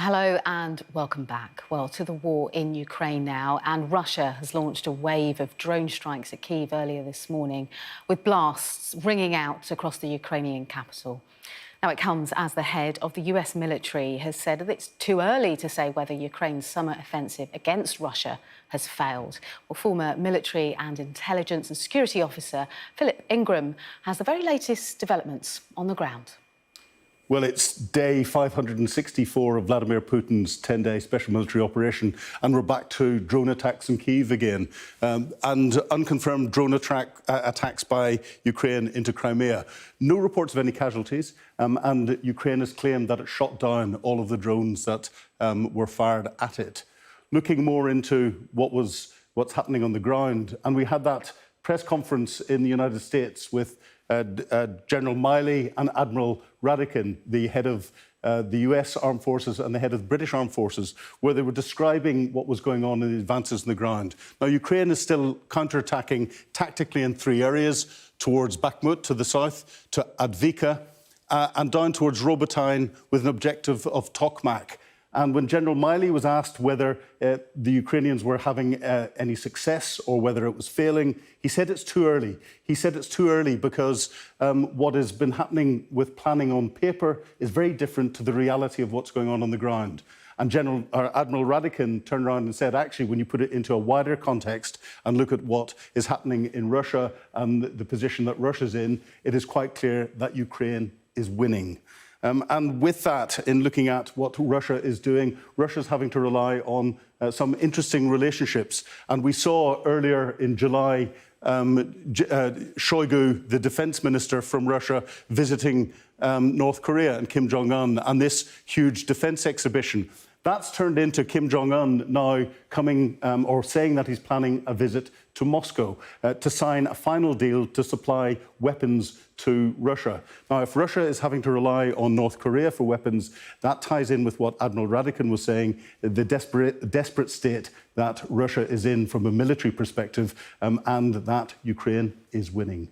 Hello and welcome back. Well, to the war in Ukraine now, and Russia has launched a wave of drone strikes at Kyiv earlier this morning, with blasts ringing out across the Ukrainian capital. Now, it comes as the head of the US military has said that it's too early to say whether Ukraine's summer offensive against Russia has failed. Well, former military and intelligence and security officer Ingram has the very latest developments on the ground. Well, it's day 564 of Vladimir Putin's 10-day special military operation, and we're back to drone attacks in Kyiv again, and unconfirmed drone attacks by Ukraine into Crimea. No reports of any casualties, and Ukraine has claimed that it shot down all of the drones that were fired at it. Looking more into what's happening on the ground, and we had that press conference in the United States with General Milley and Admiral Radikin, the head of the US Armed Forces and the head of the British Armed Forces, where they were describing what was going on in the advances on the ground. Now, Ukraine is still counterattacking tactically in three areas: towards Bakhmut to the south, to Advika, and down towards Robotyne with an objective of Tokmak. And when General Milley was asked whether the Ukrainians were having any success or whether it was failing, he said it's too early. He said it's too early because what has been happening with planning on paper is very different to the reality of what's going on the ground. And Admiral Radikin turned around and said, actually, when you put it into a wider context and look at what is happening in Russia and the position that Russia's in, it is quite clear that Ukraine is winning. And with that, in looking at what Russia is doing, Russia's having to rely on some interesting relationships. And we saw earlier in July Shoigu, the defense minister from Russia, visiting North Korea and Kim Jong-un, and this huge defense exhibition. That's turned into Kim Jong-un now coming or saying that he's planning a visit to Moscow to sign a final deal to supply weapons to Russia. Now, if Russia is having to rely on North Korea for weapons, that ties in with what Admiral Radikin was saying, the desperate state that Russia is in from a military perspective, and that Ukraine is winning.